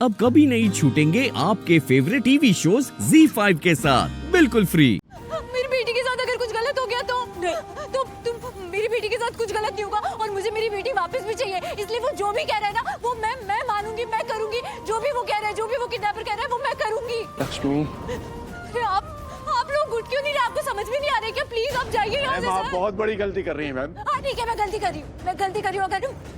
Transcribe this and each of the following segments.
अब कभी नहीं छूटेंगे आपके फेवरेट टीवी शोज ZEE5 के साथ बिल्कुल फ्री। मेरी बेटी के साथ अगर कुछ गलत हो गया तो तुम मेरी बेटी के साथ कुछ गलत नहीं होगा और मुझे मेरी बेटी वापस भी चाहिए, इसलिए वो जो भी कह रहा है ना वो मैं मानूंगी, मैं करूंगी। जो भी वो कह रहा है, जो भी वो किडनैपर कह रहा है वो मैं करूंगी। लक्ष्मी, अरे आप लोग उठ क्यों नहीं रहे? आपको समझ में नहीं आ रहा है क्या? प्लीज आप जाइए यहाँ से। आप सर बहुत बड़ी गलती कर रही हैं मैम। हाँ ठीक है, मैं गलती कर रही हूँ।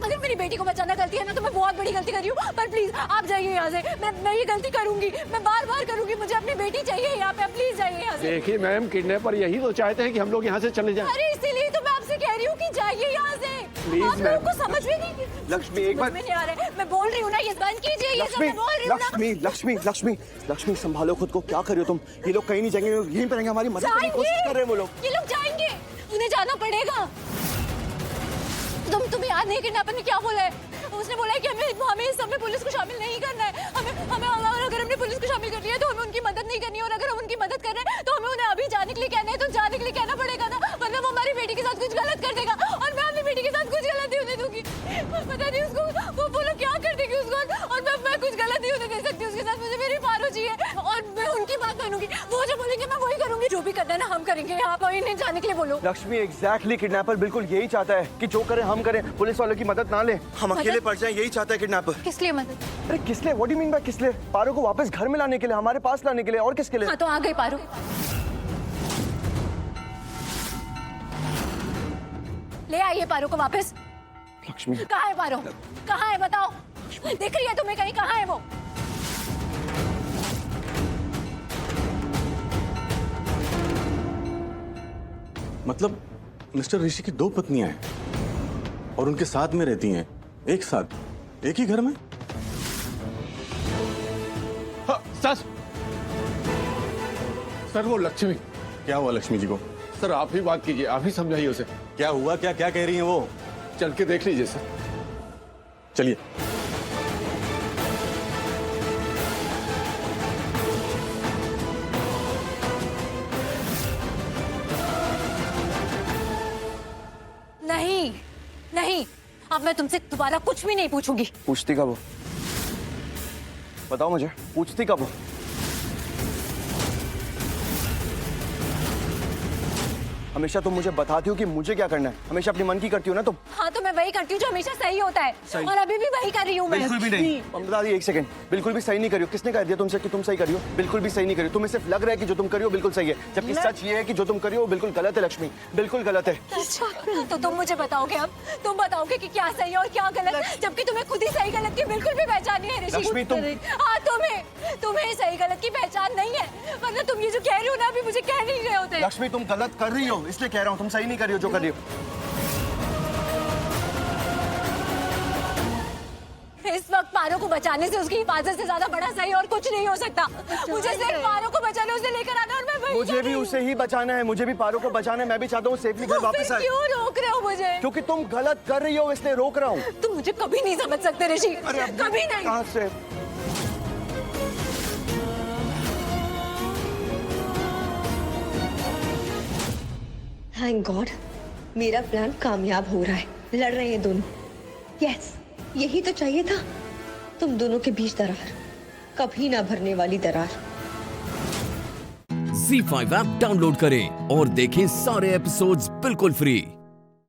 अगर मेरी बेटी को बचाना गलती है ना तो मैं बहुत बड़ी गलती कर रही हूँ। पर प्लीज आप जाइए यहाँ से। मैं ये गलती करूंगी, मैं बार बार करूंगी। मुझे अपनी बेटी चाहिए यहाँ पे। प्लीज जाइए यहाँ से। देखिए मैम, किडनैपर यही तो चाहते हैं कि हम लोग यहाँ से चले जाएं। अरे इसीलिए तो मैं आपसे कह रही हूँ कि जाइए यहाँ से। Please, आप लोगों को समझ में नहीं, लक्ष्मी, एक बार समझ में नहीं आ रहा है। मैं बोल रही हूँ ना, ये बंद कीजिए। ये सब मैं बोल रही हूँ ना। लक्ष्मी लक्ष्मी लक्ष्मी लक्ष्मी संभालो खुद को। क्या कर रही हो तुम? ये लोग कहीं नहीं जाएंगे, यहीं पर रहेंगे। हमारी मदद करने की कोशिश कर रहे हैं वो लोग। ये लोग जाएंगे, उन्हें जाना पड़ेगा। तुम्हें याद नहीं किडनैपर ने क्या बोला है? उसने बोला है कि हमें इस सब में पुलिस को शामिल नहीं करना है। हमें अगर हमने पुलिस को शामिल कर लिया तो हमें उनकी मदद नहीं करनी है, और अगर हम उनकी मदद कर रहे हैं तो हमें उन्हें अभी जाने के लिए कहना है। तो जाने के लिए कहना पड़ेगा ना, वरना वो हमारी बेटी के साथ कुछ गलत कर देगा और मैं अपनी बेटी के साथ कुछ गलत नहीं होने दूंगी। पता नहीं उसको वो लोग क्या कर देंगे उसको, और मैं कुछ गलत नहीं होने दे सकती उसके साथ। मुझे मेरी पारो चाहिए और मैं उनकी बात मानूंगी। वो जो बोलेंगे मैं वही करूंगी। जो भी करना है ना हम करेंगे। यहाँ पर नहीं जाने के लिए बोलो। लक्ष्मी एग्जैक्टली, किडनैपर बिल्कुल यही चाहता है कि जो करें हम करें, पुलिस वालों की मदद ना ले, हम अकेले पड़ जाएं। यही चाहता है किडनैपर। किस लिए मदद? अरे किस लिए? What do you mean by किस लिए? पारो को वापस घर में लाने के लिए, हमारे पास लाने के लिए। और किसके लिए? हाँ तो आ गई पारो। ले आइए पारो को वापस। लक्ष्मी कहाँ है पारो? कहाँ है बताओ? दिख रही है तुम्हें कहीं? कहाँ है वो? मतलब मिस्टर ऋषि की 2 पत्नियां हैं और उनके साथ में रहती हैं, एक साथ, एक ही घर में। हाँ, सर वो लक्ष्मी। क्या हुआ लक्ष्मी जी को? सर आप ही बात कीजिए, आप ही समझाइए उसे। क्या हुआ? क्या क्या कह रही हैं वो? चल के देख लीजिए सर। चलिए। नहीं, अब मैं तुमसे दोबारा कुछ भी नहीं पूछूंगी। पूछती कब हो? बताओ मुझे, पूछती कब हो? हमेशा तुम मुझे बताती हो कि मुझे क्या करना है। हमेशा अपनी मन की करती हो ना तुम। हाँ तो मैं वही करती हूँ जो हमेशा सही होता है। सही। और अभी भी वही कर रही हूँ मैं। बिल्कुल भी नहीं। ममता दी एक सेकंड, बिल्कुल भी सही नहीं करियो। किसने कह दिया तुमसे कि तुम सही करियो? बिल्कुल भी सही नहीं करियो। तुम्हें सिर्फ लग रहा है कि जो तुम करियो बिल्कुल सही है, जबकि सच ये है कि जो तुम करियो बिल्कुल गलत है। लक्ष्मी बिल्कुल गलत है। अच्छा तो तुम मुझे बताओगे, अब तुम बताओगे कि क्या सही है और क्या गलत, जबकि तुम्हें खुद ही सही गलत की बिल्कुल भी पहचान नहीं है ऋषि। लक्ष्मी तुम। हाँ तुम्हें सही गलत की पहचान नहीं है, वरना तुम ये जो कह रही हो ना अभी मुझे कह नहीं रहे होते। लक्ष्मी तुम गलत कर रही हो, इसलिए कह रहा हूँ तुम सही नहीं कर रही हो जो कर रही हो। इस वक्त पारो को बचाने से, उसकी हिफाजत से ज्यादा बड़ा सही और कुछ नहीं हो सकता। मुझे सिर्फ पारो को बचाने, उसे लेकर आना, और मैं वही मुझे भी उसे ही बचाना है। मुझे भी पारो को बचाना है। मैं भी चाहता हूँ सेफली घर वापस आए। क्यों रोक रहे हो मुझे? क्योंकि तुम गलत कर रही हो, इसलिए रोक रहा हूँ। तुम मुझे कभी नहीं समझ सकते ऋषि, कभी नहीं। कहाँ से? थैंक गॉड, मेरा प्लान कामयाब हो रहा है। लड़ रहे हैं दोनों। यस, यही तो चाहिए था। तुम दोनों के बीच दरार, कभी ना भरने वाली दरार। ZEE5 ऐप डाउनलोड करें और देखें सारे एपिसोड्स बिल्कुल फ्री।